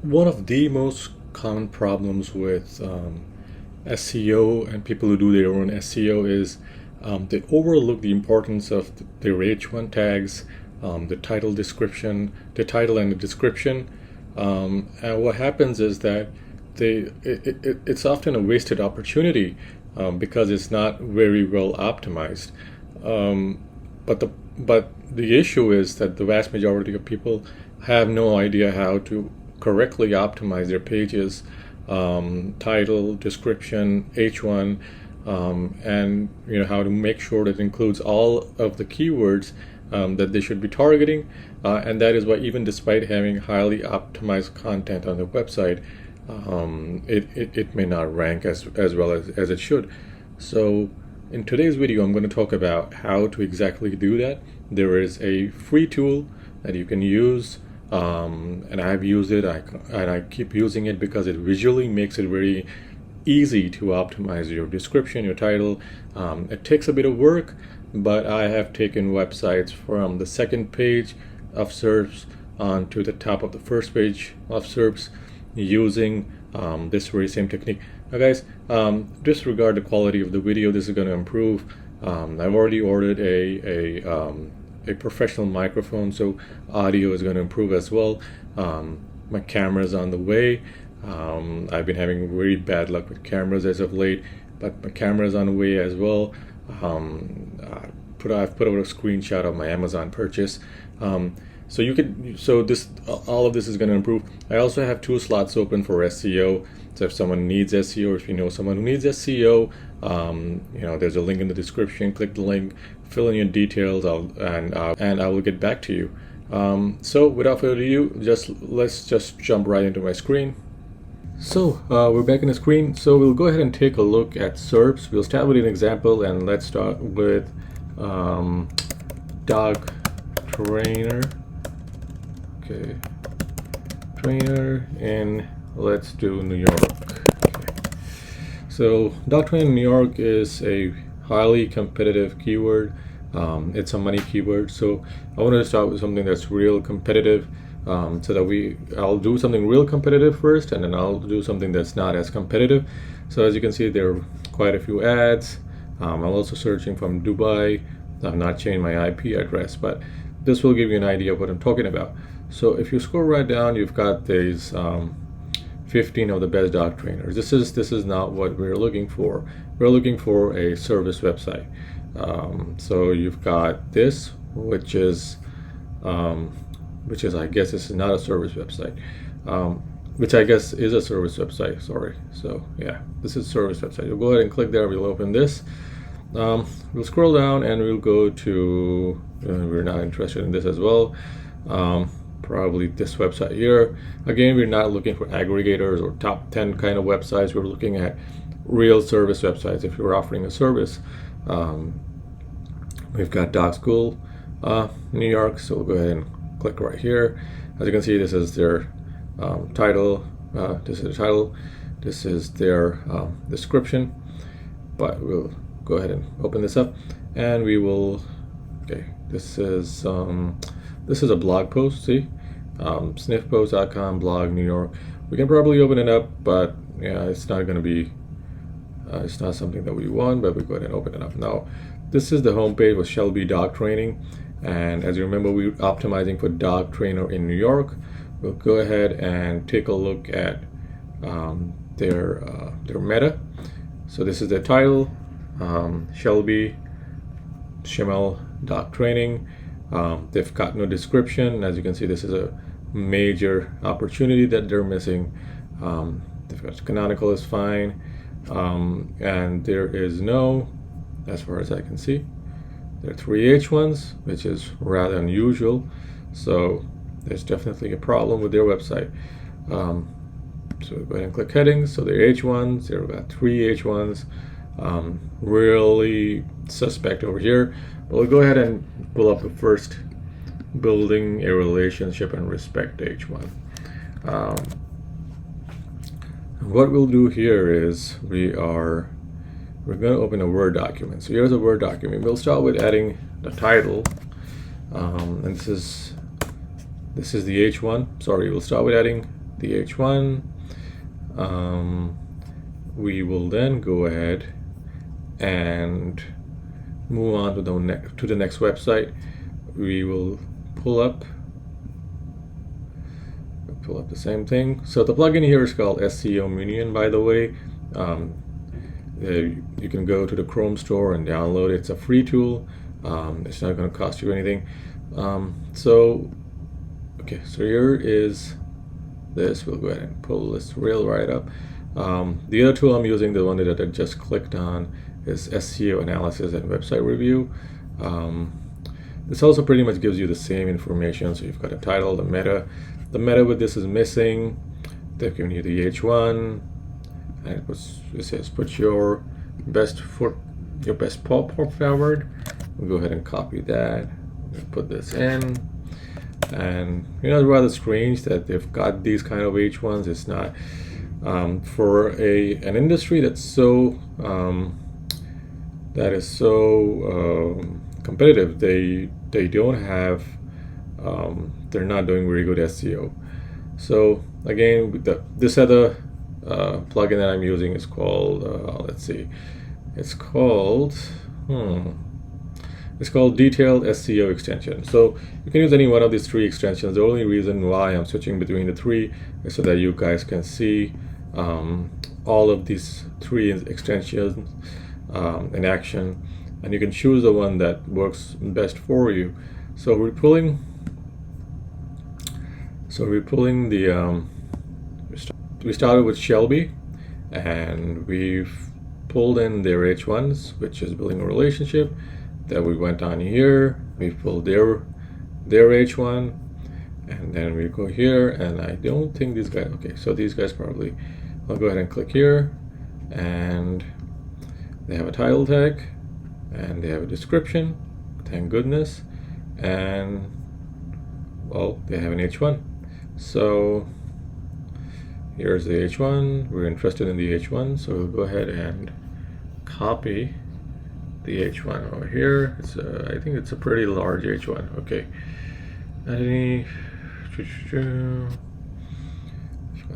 One of the most common problems with SEO and people who do their own SEO is they overlook the importance of their H1 tags, the title description, the title and the description. And what happens is that it's often a wasted opportunity because it's not very well optimized. But the issue is that the vast majority of people have no idea how to correctly optimize their pages, title, description, H1, and how to make sure that it includes all of the keywords that they should be targeting, and that is why even despite having highly optimized content on the website, it may not rank as well as it should. So in today's video, I'm going to talk about how to exactly do that. There is a free tool that you can use, and I've used it, and I keep using it because it visually makes it very easy to optimize your description, your title. It takes a bit of work, but I have taken websites from the second page of SERPs onto the top of the first page of SERPs using this very same technique. Now guys, disregard the quality of the video. This is going to improve. I've already ordered a professional microphone, so audio is going to improve as well. My camera's on the way. I've been having very bad luck with cameras as of late, but my camera's on the way as well. I've put out a screenshot of my Amazon purchase. All of this is going to improve. I also have 2 slots open for SEO. So if someone needs SEO, or if you know someone who needs SEO, there's a link in the description. Click the link, fill in your details, and I will get back to you. So without further ado, let's just jump right into my screen. So we're back in the screen. So we'll go ahead and take a look at SERPs. We'll start with an example, and let's start with dog trainer. Okay, trainer in, let's do New York. Okay. So dog trainer in New York is a highly competitive keyword. It's a money keyword. So I wanted to start with something that's real competitive. So that I'll do something real competitive first, and then I'll do something that's not as competitive. So as you can see, there are quite a few ads. I'm also searching from Dubai. I've not changed my IP address, but this will give you an idea of what I'm talking about. So if you scroll right down, you've got these 15 of the best dog trainers. This is not what we're looking for. We're looking for a service website. So you've got this, which is I guess this is not a service website, which I guess is a service website. Sorry. So yeah, this is a service website. You'll go ahead and click there. We'll open this. We'll scroll down and we'll go to. We're not interested in this as well. Probably this website here. Again, we're not looking for aggregators or top 10 kind of websites. We're looking at real service websites. If you're offering a service, we've got Dog School, New York. So we'll go ahead and click right here. As you can see, this is their title. This is the title. This is their description. But we'll go ahead and open this up, and we will. Okay, this is a blog post. See, sniffpost.com blog New York. We can probably open it up, but yeah, it's not going to be. It's not something that we want, but we go ahead and open it up now. This is the homepage with Shelby Dog Training. And as you remember, we're optimizing for dog trainer in New York. We'll go ahead and take a look at their meta. So this is the title, Shelby Schimmel Dog Training. They've got no description. As you can see, this is a major opportunity that they're missing. They've got canonical is fine, and there is no, as far as I can see. There are 3 H1s, which is rather unusual. So there's definitely a problem with their website. So go ahead and click headings. So they're H1s. There are about 3 H1s. Really suspect over here. But we'll go ahead and pull up the first, building a relationship and respect H1. What we'll do here is we're going to open a Word document. So here's a Word document. We'll start with adding the title, and this is the H1. Sorry, we'll start with adding the H1. We will then go ahead and move on to the next website. We will pull up the same thing. So the plugin here is called SEO Minion, by the way. You can go to the Chrome store and download it. It's a free tool. It's not going to cost you anything. So here is this. We'll go ahead and pull this reel right up. The other tool I'm using, the one that I just clicked on, is SEO analysis and website review. This also pretty much gives you the same information. So you've got a title, the meta. The meta with this is missing. They've given you the H1, and it says put your best foot forward. We'll go ahead and copy that. We'll put this in. And it's rather strange that they've got these kind of H1s. It's not for an industry that's so competitive. They don't have they're not doing very good SEO. So again, this other plugin that I'm using is called it's called Detailed SEO Extension. So you can use any one of these three extensions. The only reason why I'm switching between the three is so that you guys can see all of these three extensions in action, and you can choose the one that works best for you. So we're pulling the we started with Shelby, and we've pulled in their H1s, which is building a relationship. That we went on here, we pulled their H1, and then we go here, and I don't think these guys, okay, so these guys probably, I'll go ahead and click here, and they have a title tag, and they have a description, thank goodness, and well, they have an H1. So here's the H1, we're interested in the H1, so we'll go ahead and copy the H1 over here. I think it's a pretty large H1. Okay.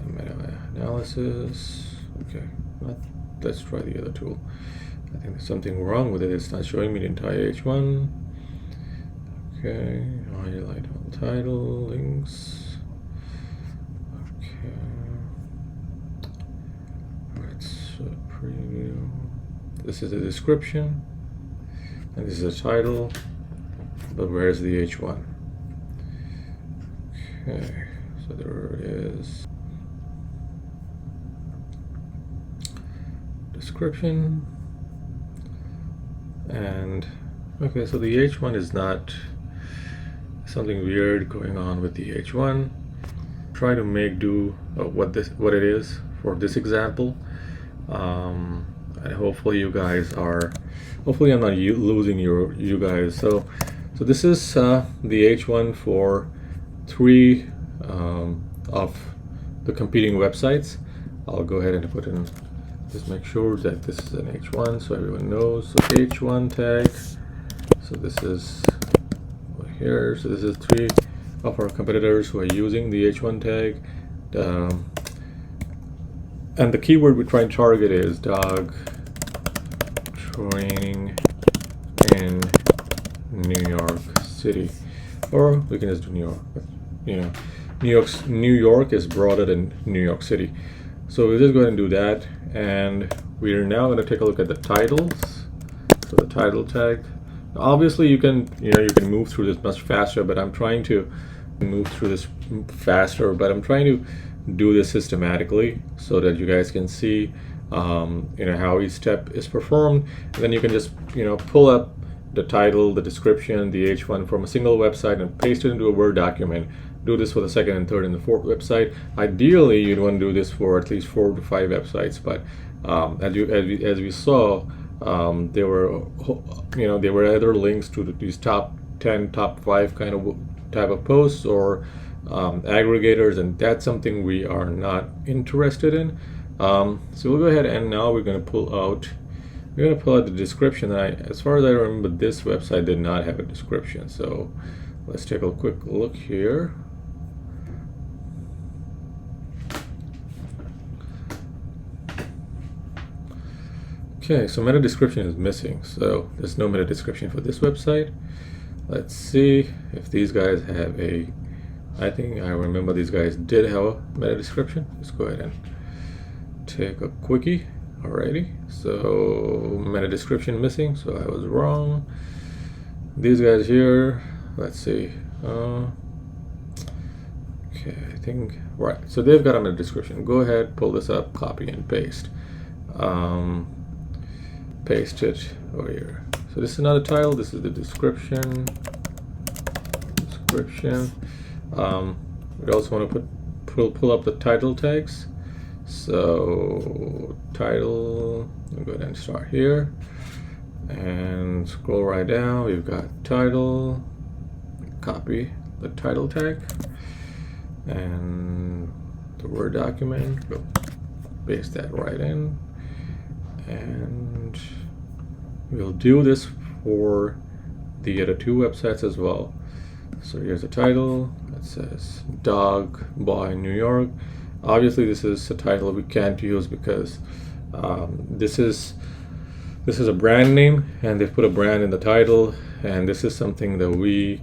Meta-analysis. Okay. Let's try the other tool. I think there's something wrong with it. It's not showing me the entire H1. Okay. Highlight all title links. Okay. Let's preview. This is the description. And this is a title, but where's the H1? Okay, so there it is. Description. And okay, so the H1 is not something weird going on with the H1. Try to make do what it is for this example. And hopefully you guys are, hopefully I'm not losing you guys. So this is the H1 for 3 of the competing websites. I'll go ahead and put in, just make sure that this is an H1 so everyone knows. So H1 tag, so this is here, so this is 3 of our competitors who are using the H1 tag. And the keyword we try and target is dog training in New York City, or we can just do New York. But, New York is broader than New York City. So we'll just go ahead and do that, and we're now going to take a look at the titles. So the title tag. Obviously, you can move through this much faster, but I'm trying to move through this faster. But I'm trying to do this systematically so that you guys can see how each step is performed, and then you can just pull up the title, the description, the H1 from a single website and paste it into a Word document. Do this for the second and third and the fourth website. Ideally, you'd want to do this for at least 4 to 5 websites, but as we saw, there were other links to these top 10, top 5 type of posts or aggregators, and that's something we are not interested in. So we'll go ahead and now we're going to pull out the description. As far as I remember, this website did not have a description, so let's take a quick look here. Okay, so meta description is missing, so there's no meta description for this website. Let's see if these guys have a, I think I remember these guys did have a meta description. Let's go ahead and take a quickie. Alrighty, so meta description missing, so I was wrong. These guys here, let's see. Okay, I think, right, so they've got a meta description. Go ahead, pull this up, copy and paste. Paste it over here. So this is another title, this is the description. We also want to pull up the title tags. So title, I'll go ahead and start here and scroll right down. We've got title, copy the title tag and the Word document, we'll paste that right in, and we'll do this for the other two websites as well. So here's the title, it says Dog Boy New York. Obviously this is a title we can't use because this is a brand name and they've put a brand in the title, and this is something that we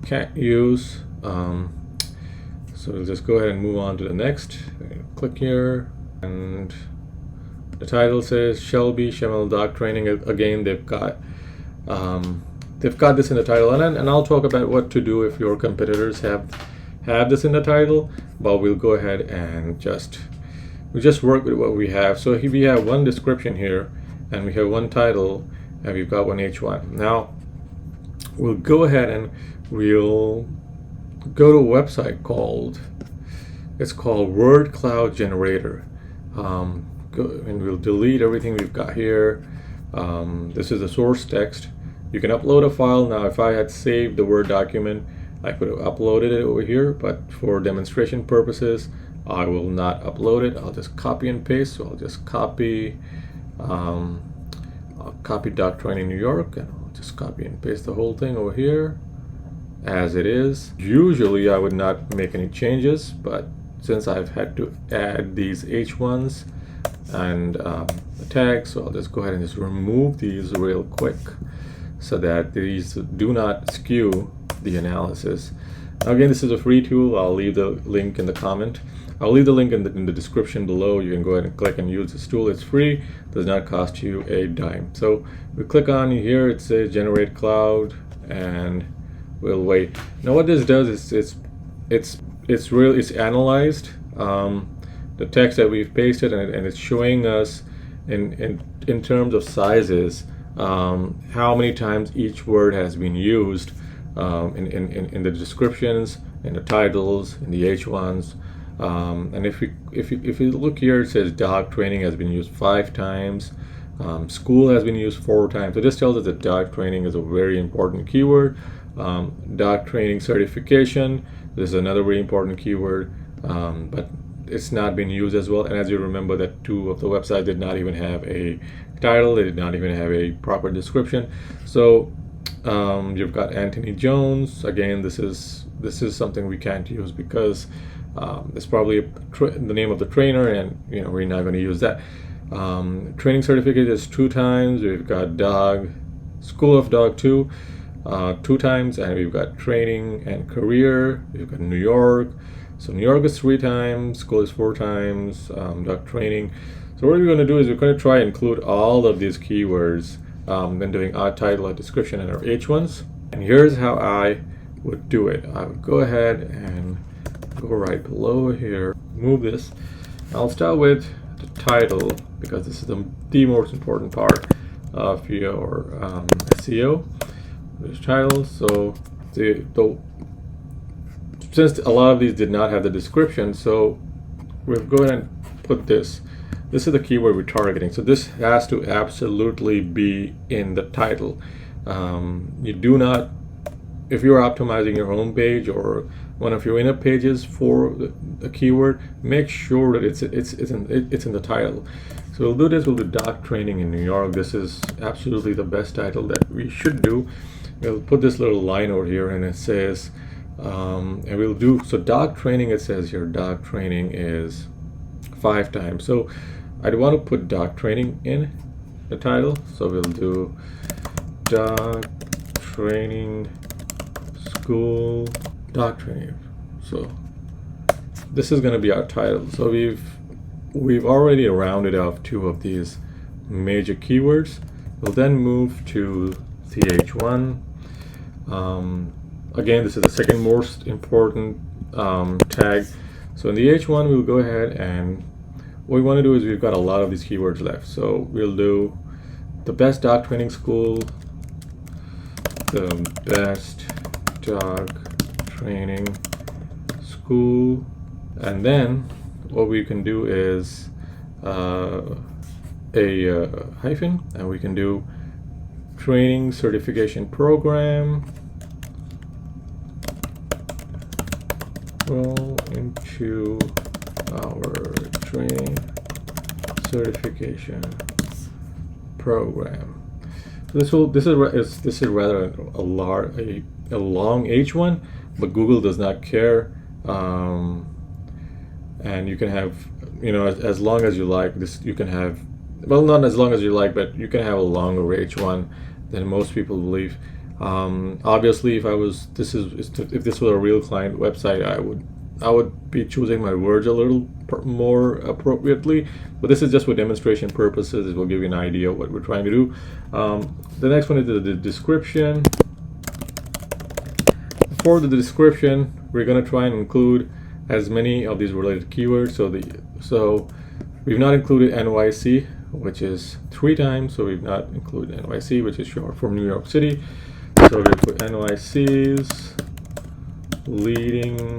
can't use. So we'll just go ahead and move on to the next. Click here, and the title says Shelby Schemmel Dog Training. Again, they've got this in the title, and I'll talk about what to do if your competitors have this in the title, but we'll go ahead and just work with what we have. So here we have one description here, and we have one title, and we've got one H1. Now we'll go ahead and we'll go to a website called Word Cloud Generator, and we'll delete everything we've got here. This is the source text. You can upload a file. Now if I had saved the Word document, I could have uploaded it over here, but for demonstration purposes I will not upload it. I'll just copy and paste. So I'll just copy I'll copy Dog Training New York, and I'll just copy and paste the whole thing over here as it is. Usually I would not make any changes, but since I've had to add these H1s and the tags, so I'll just go ahead and just remove these real quick so that these do not skew the analysis. Now again, this is a free tool. I'll leave the link in the comment. I'll leave the link in the description below. You can go ahead and click and use this tool. It's free, does not cost you a dime. So we click on here, it says generate cloud, and we'll wait. Now what this does is it's analyzed the text that we've pasted, and it's showing us in terms of sizes how many times each word has been used in the descriptions, in the titles, in the H1s. And if you look here, it says dog training has been used 5 times. School has been used 4 times. So this tells us that dog training is a very important keyword. Dog training certification, this is another very important keyword, but it's not been used as well. And as you remember, that 2 of the websites did not even have a title, they did not even have a proper description. So you've got Anthony Jones. Again, this is something we can't use because it's probably the name of the trainer, and we're not going to use that. Training certificate is 2 times. We've got dog, School of Dog 2 times, and we've got training and career. We've got New York. So New York is 3 times, school is 4 times, dog training. So what we're going to do is we're going to try and include all of these keywords when doing our title, our description, and our H1s. And here's how I would do it. I would go ahead and go right below here, move this. I'll start with the title because this is the most important part of your SEO. There's title. So since a lot of these did not have the description, so we'll go ahead and put this. This is the keyword we're targeting. So this has to absolutely be in the title. You do not, if you're optimizing your home page or one of your inner pages for the keyword, make sure that it's in the title. So we'll do this. We'll do dog training in New York. This is absolutely the best title that we should do. We'll put this little line over here, and it says, and we'll do, so dog training, it says here dog training is 5 times. So I'd want to put dog training in the title. So we'll do dog training school, dog training. So this is going to be our title. So we've already rounded off 2 of these major keywords. We'll then move to the H1. Again, this is the second most important tag. So in the H1, we'll go ahead, and what we want to do is we've got a lot of these keywords left. So we'll do the best dog training school, the best dog training school, and then what we can do is a hyphen, and we can do training certification program. Roll into our training certification program. So this is rather a long H1, but Google does not care, and you can have, you know, as long as you like this, you can have, well, not as long as you like, but you can have a longer H1 than most people believe. Obviously, if this was a real client website, I would be choosing my words a little more appropriately, but this is just for demonstration purposes. It will give you an idea of what we're trying to do. The next one is the description. For the description, we're going to try and include as many of these related keywords. So we've not included NYC, which is 3 times. So we've not included NYC, which is short for New York City. So we put NYC's leading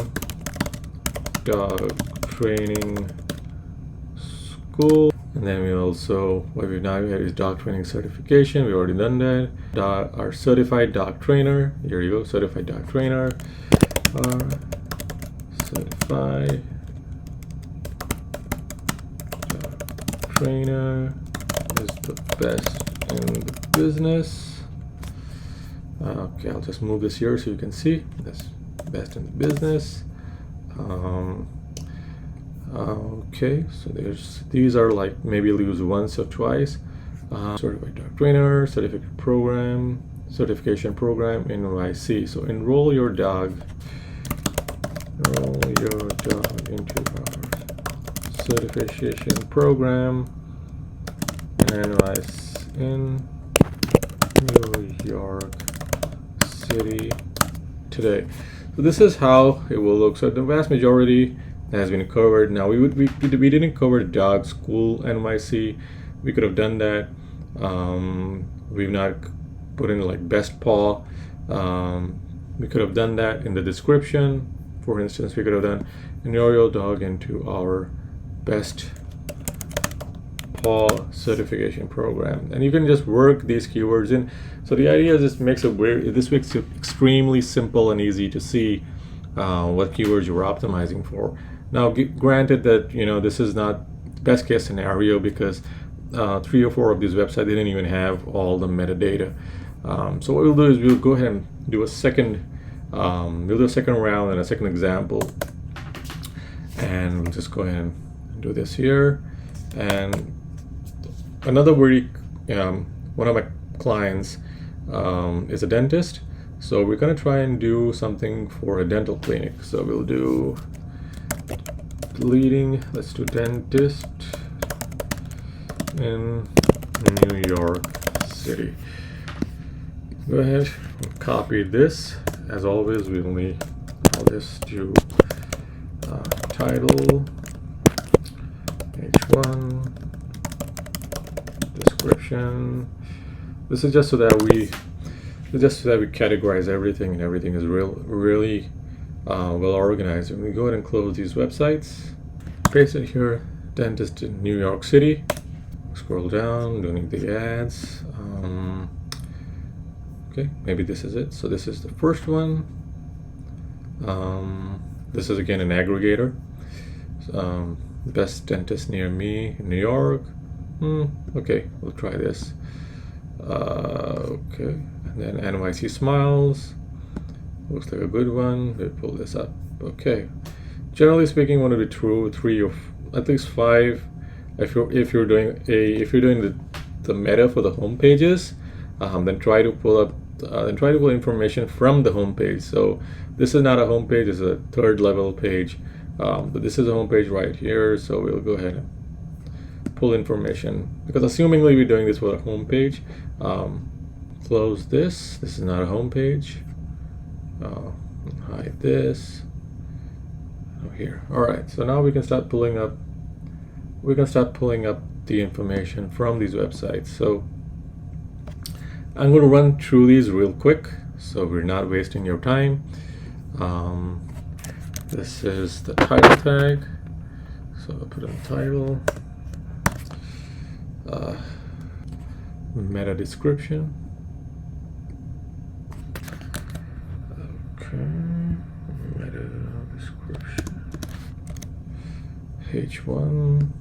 dog training school, and then we also, what we've now had is dog training certification. We've already done that. Our certified dog trainer. Here you go, certified dog trainer. Certified dog trainer is the best in the business. Okay, I'll just move this here so you can see. That's best in the business. Okay, so these are like maybe you'll use once or twice. Certified dog trainer, certification program NYC. So enroll your dog into our certification program NYC in New York City today. So this is how it will look. So the vast majority has been covered. Now we didn't cover dog school NYC. We could have done that. We've not put in like best paw. We could have done that in the description. For instance, we could have done enroll your dog into our best paw certification program, and you can just work these keywords in. So the idea is this makes it extremely simple and easy to see what keywords you're optimizing for. Now, granted that, you know, this is not best case scenario, because 3 or 4 of these websites didn't even have all the metadata. So what we'll do is we'll go ahead and do a second round and a second example, and we'll just go ahead and do this here. And another one of my clients is a dentist, so we're going to try and do something for a dental clinic. So we'll do let's do dentist in New York City. Go ahead and copy this. As always, we only call this to title H1 description. This is just so that we categorize everything, and everything is really well organized. And we go ahead and close these websites, paste it here, dentist in New York City. Scroll down, don't need the ads. Okay, maybe this is it. So this is the first one. This is again an aggregator. Best dentist near me in New York. Okay, we'll try this. Okay, and then NYC Smiles. Looks like a good one. We'll pull this up. Okay. Generally speaking, want to be true 3 or at least 5. If you're doing the the meta for the home pages, then try to pull information from the home page. So this is not a home page; it's a third level page, but this is a home page right here. So we'll go ahead and pull information, because assumingly we're doing this for a home page. Close this. This is not a home page. Hide this. Oh, here. All right. So now we can start pulling up. We can start pulling up the information from these websites. So I'm going to run through these real quick, so we're not wasting your time. This is the title tag. So I'll put in title. Meta description. Okay, meta description. H1.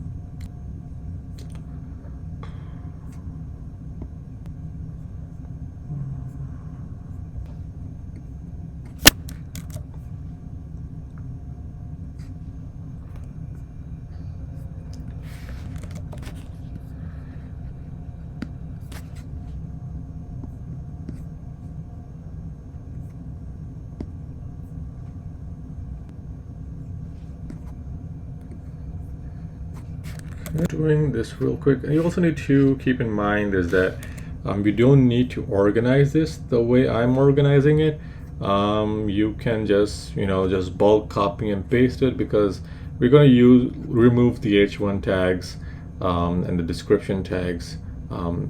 Doing this real quick, and you also need to keep in mind is that you don't need to organize this the way I'm organizing it. You can just just bulk copy and paste it, because we're going to remove the H1 tags and the description tags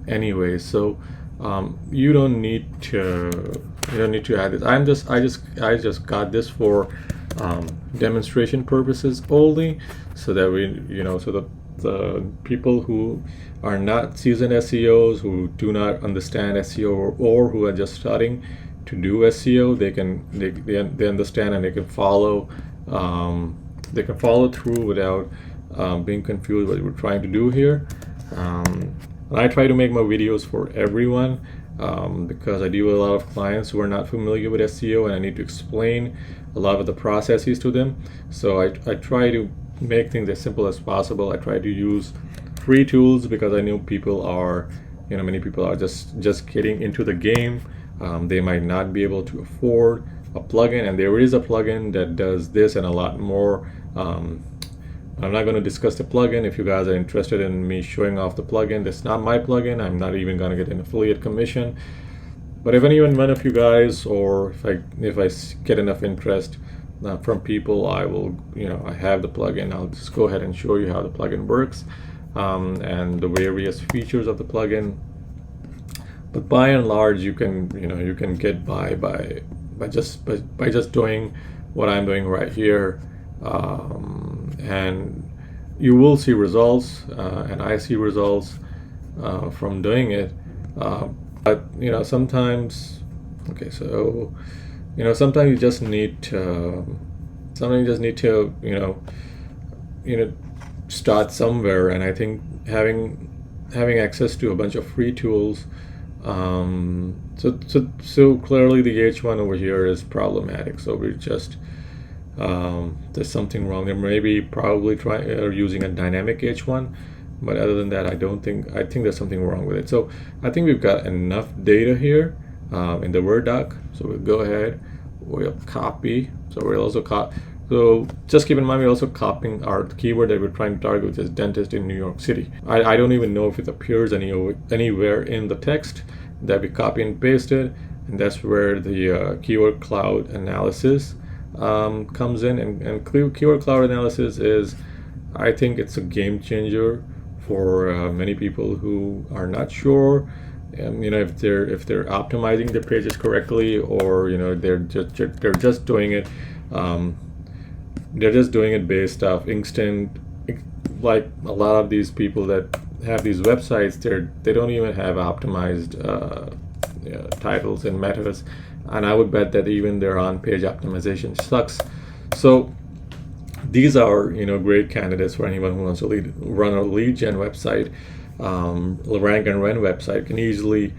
anyway. So you don't need to add this. I just got this for demonstration purposes only, so that the people who are not seasoned SEOs, who do not understand SEO, or who are just starting to do SEO, they understand, and they can follow through without being confused what we're trying to do here. And I try to make my videos for everyone, because I deal with a lot of clients who are not familiar with SEO, and I need to explain a lot of the processes to them. So I try to make things as simple as possible. I try to use free tools, because I know many people are just getting into the game. They might not be able to afford a plugin, and there is a plugin that does this and a lot more. I'm not going to discuss the plugin. If you guys are interested in me showing off the plugin, that's not my plugin. I'm not even going to get an affiliate commission. But if one of you guys, or if I get enough interest from people, I will, I have the plugin. I'll just go ahead and show you how the plugin works, and the various features of the plugin. But by and large, you can get by just doing what I'm doing right here, and you will see results, and I see results from doing it. But sometimes, okay, so sometimes you just need to start somewhere. And I think having access to a bunch of free tools, so clearly the H1 over here is problematic. So we're just there's something wrong there. Maybe probably using a dynamic H1, but other than that, I think there's something wrong with it. So I think we've got enough data here in the Word doc. So we'll go ahead, we'll copy. So we'll also So just keep in mind, we're also copying our keyword that we're trying to target, which is dentist in New York City. I don't even know if it appears anywhere in the text that we copy and pasted, and that's where the keyword cloud analysis comes in. And keyword cloud analysis is, I think it's a game changer for many people who are not sure, if they're optimizing their pages correctly, or they're just doing it. They're just doing it based off instinct. Like a lot of these people that have these websites, they don't even have optimized titles and metas, and I would bet that even their on-page optimization sucks. So these are great candidates for anyone who wants to run a lead gen website. Rank and Rent website can easily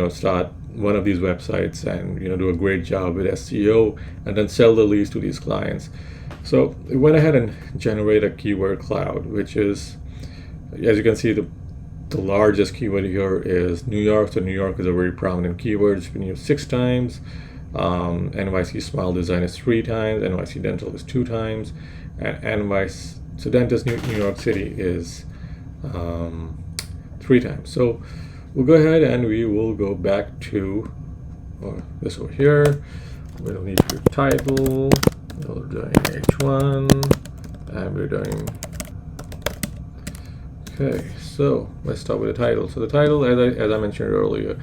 start one of these websites and do a great job with SEO, and then sell the leads to these clients. So we went ahead and generate a keyword cloud, which is, as you can see, the largest keyword here is New York. So New York is a very prominent keyword. It's been used 6 times. NYC Smile Design is 3 times. NYC Dental is 2 times. And NYC, so Dentist New York City is 3 times. So we'll go ahead and we will go back to this over here. We'll need your title. We're doing H1, and we're doing. Okay, so let's start with the title. So the title, as I mentioned earlier,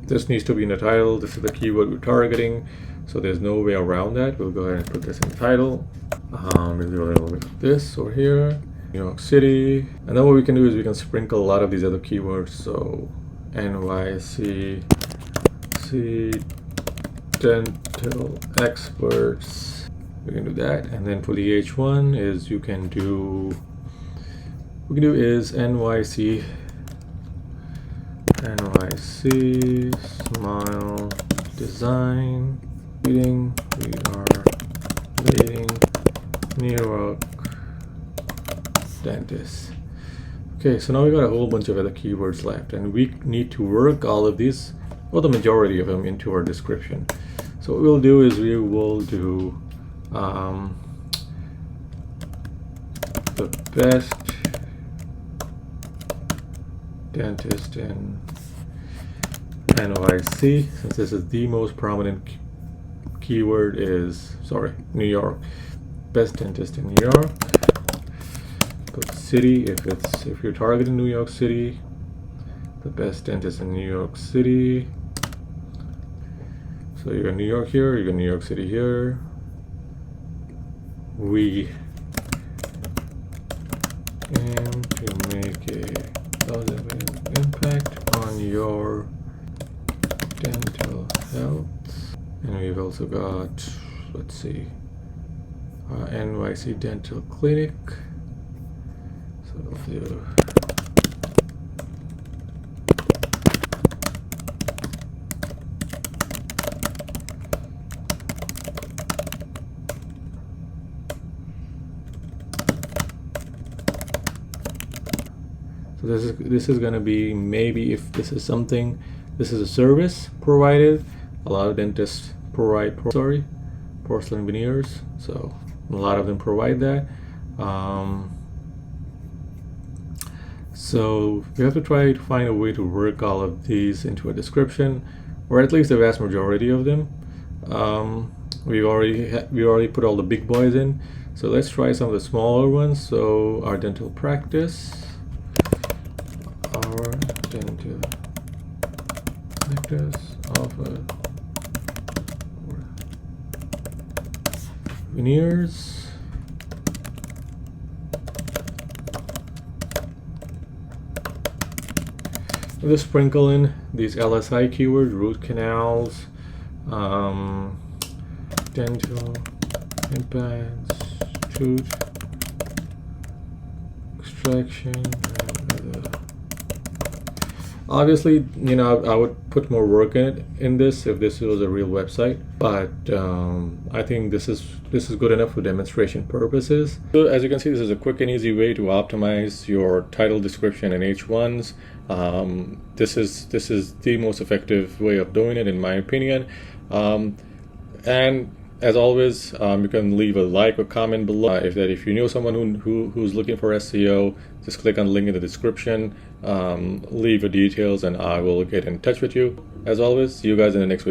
this needs to be in the title. This is the keyword we're targeting, so there's no way around that. We'll go ahead and put this in the title. We'll do a little bit of this over here, New York City, and then what we can do is we can sprinkle a lot of these other keywords. So NYC dental experts, we can do that. And then for the H1 is you can do, what we can do is NYC Smile Design leading, we are leading New York dentists. Okay, so now we got a whole bunch of other keywords left, and we need to work all of these, or the majority of them, into our description. So what we'll do is we will do the best dentist in NYC, since this is the most prominent keyword is, New York. Best dentist in New York. Put city if you're targeting New York City. The best dentist in New York City. So you got New York here, you got New York City here. We aim to make a positive impact on your dental health. And we've also got, let's see, NYC Dental Clinic. So we'll do so this is going to be, maybe if this is something, this is a service provided. A lot of dentists provide porcelain veneers, so a lot of them provide that. So we have to try to find a way to work all of these into a description, or at least the vast majority of them. We already put all the big boys in, so let's try some of the smaller ones. So our dental practice, offer veneers. We'll just sprinkle in these LSI keywords: root canals, dental implants, tooth extraction, and other. Obviously, you know, I would put more work in this if this was a real website, but I think this is good enough for demonstration purposes. So as you can see, this is a quick and easy way to optimize your title, description, and H1s. This is the most effective way of doing it, in my opinion. And as always, you can leave a like or comment below. If you know someone who's looking for SEO, just click on the link in the description, leave your details, and I will get in touch with you. As always, see you guys in the next video.